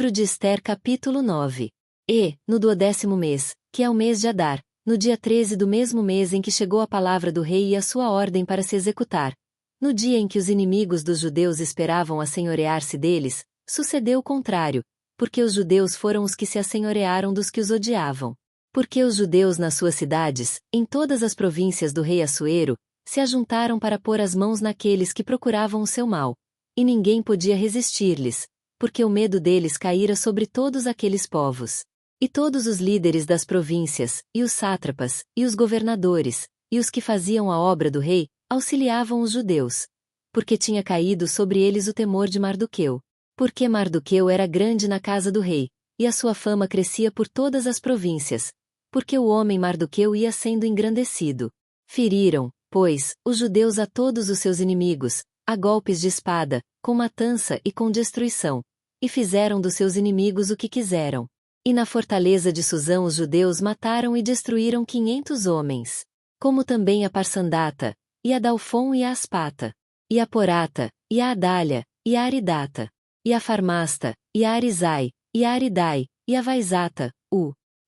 Livro de Ester capítulo 9. E, no 12º mês, que é o mês de Adar, no dia 13 do mesmo mês em que chegou a palavra do rei e a sua ordem para se executar, no dia em que os inimigos dos judeus esperavam assenhorear-se deles, sucedeu o contrário, porque os judeus foram os que se assenhorearam dos que os odiavam. Porque os judeus nas suas cidades, em todas as províncias do rei Assuero, se ajuntaram para pôr as mãos naqueles que procuravam o seu mal, e ninguém podia resistir-lhes, porque o medo deles caíra sobre todos aqueles povos. E todos os líderes das províncias, e os sátrapas, e os governadores, e os que faziam a obra do rei, auxiliavam os judeus. Porque tinha caído sobre eles o temor de Mardoqueu. Porque Mardoqueu era grande na casa do rei, e a sua fama crescia por todas as províncias. Porque o homem Mardoqueu ia sendo engrandecido. Feriram, pois, os judeus a todos os seus inimigos, a golpes de espada, com matança e com destruição. E fizeram dos seus inimigos o que quiseram. E na fortaleza de Susã os judeus mataram e destruíram 500 homens. Como também a Parsandata, e a Dalfon e a Aspata, e a Porata, e a Adália, e a Aridata, e a Farmasta, e a Arizai, e a Aridai, e a Vaizata,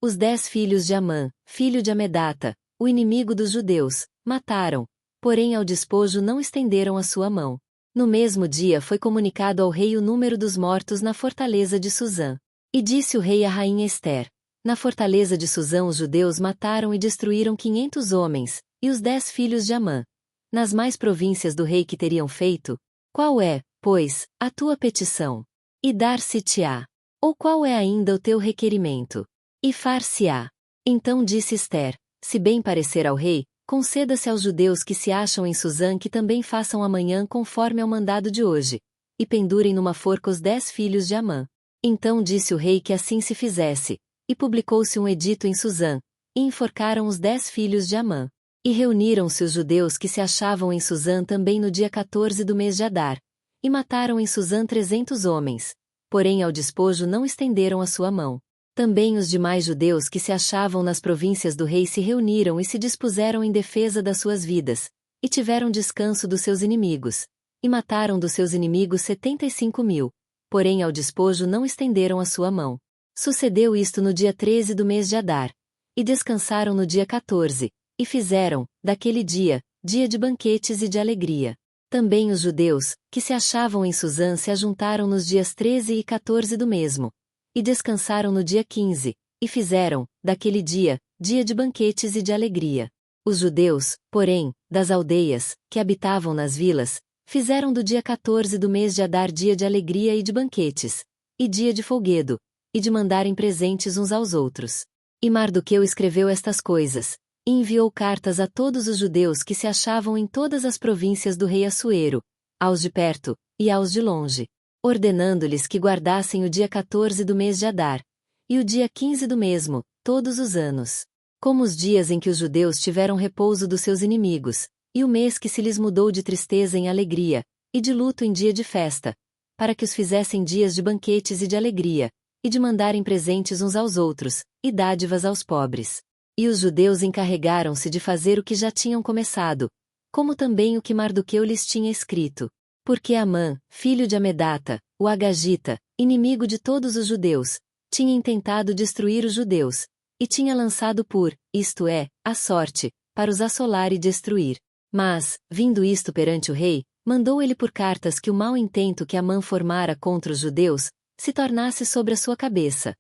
os 10 filhos de Amã, filho de Amedata, o inimigo dos judeus, mataram, porém ao despojo não estenderam a sua mão. No mesmo dia foi comunicado ao rei o número dos mortos na fortaleza de Susã. E disse o rei à rainha Ester: na fortaleza de Susã os judeus mataram e destruíram 500 homens, e os 10 filhos de Amã. Nas mais províncias do rei que teriam feito, qual é, pois, a tua petição? E dar-se-te-á. Ou qual é ainda o teu requerimento? E far-se-á. Então disse Ester: se bem parecer ao rei, conceda-se aos judeus que se acham em Susã que também façam amanhã conforme ao mandado de hoje, e pendurem numa forca os 10 filhos de Amã. Então disse o rei que assim se fizesse, e publicou-se um edito em Susã, e enforcaram os 10 filhos de Amã. E reuniram-se os judeus que se achavam em Susã também no dia 14 do mês de Adar, e mataram em Susã 300 homens, porém ao despojo não estenderam a sua mão. Também os demais judeus que se achavam nas províncias do rei se reuniram e se dispuseram em defesa das suas vidas, e tiveram descanso dos seus inimigos, e mataram dos seus inimigos 75.000, porém ao despojo não estenderam a sua mão. Sucedeu isto no dia 13 do mês de Adar, e descansaram no dia 14, e fizeram, daquele dia, dia de banquetes e de alegria. Também os judeus, que se achavam em Susã se ajuntaram nos dias 13 e 14 do mesmo, e descansaram no dia 15, e fizeram, daquele dia, dia de banquetes e de alegria. Os judeus, porém, das aldeias, que habitavam nas vilas, fizeram do dia 14 do mês de Adar dia de alegria e de banquetes, e dia de folguedo, e de mandarem presentes uns aos outros. E Mardoqueu escreveu estas coisas, e enviou cartas a todos os judeus que se achavam em todas as províncias do rei Assuero, aos de perto, e aos de longe, ordenando-lhes que guardassem o dia 14 do mês de Adar, e o dia 15 do mesmo, todos os anos, como os dias em que os judeus tiveram repouso dos seus inimigos, e o mês que se lhes mudou de tristeza em alegria, e de luto em dia de festa, para que os fizessem dias de banquetes e de alegria, e de mandarem presentes uns aos outros, e dádivas aos pobres. E os judeus encarregaram-se de fazer o que já tinham começado, como também o que Mardoqueu lhes tinha escrito. Porque Amã, filho de Amedata, o Agagita, inimigo de todos os judeus, tinha intentado destruir os judeus, e tinha lançado isto é, a sorte, para os assolar e destruir. Mas, vindo isto perante o rei, mandou ele por cartas que o mau intento que Amã formara contra os judeus, se tornasse sobre a sua cabeça.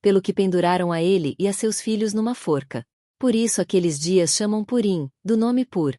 Pelo que penduraram a ele e a seus filhos numa forca. Por isso aqueles dias chamam Purim, do nome Pur.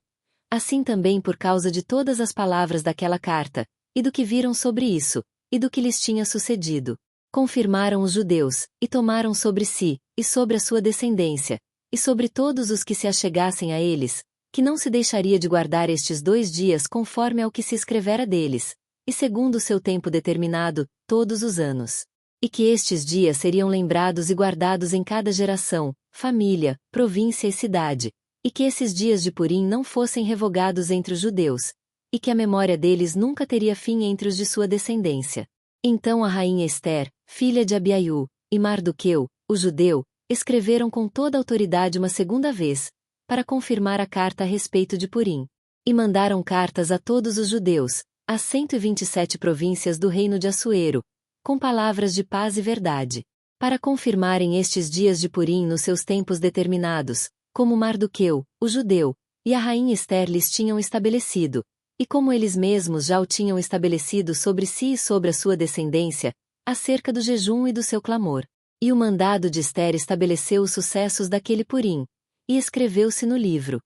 Assim também por causa de todas as palavras daquela carta, e do que viram sobre isso, e do que lhes tinha sucedido. Confirmaram os judeus, e tomaram sobre si, e sobre a sua descendência, e sobre todos os que se achegassem a eles, que não se deixaria de guardar estes 2 dias conforme ao que se escrevera deles, e segundo o seu tempo determinado, todos os anos. E que estes dias seriam lembrados e guardados em cada geração, família, província e cidade, e que esses dias de Purim não fossem revogados entre os judeus, e que a memória deles nunca teria fim entre os de sua descendência. Então a rainha Ester, filha de Abiaiú, e Mardoqueu, o judeu, escreveram com toda a autoridade uma segunda vez, para confirmar a carta a respeito de Purim. E mandaram cartas a todos os judeus, às 127 províncias do reino de Assuero, com palavras de paz e verdade, para confirmarem estes dias de Purim nos seus tempos determinados, como Mardoqueu, o judeu, e a rainha Ester lhes tinham estabelecido, e como eles mesmos já o tinham estabelecido sobre si e sobre a sua descendência, acerca do jejum e do seu clamor. E o mandado de Ester estabeleceu os sucessos daquele Purim, e escreveu-se no livro.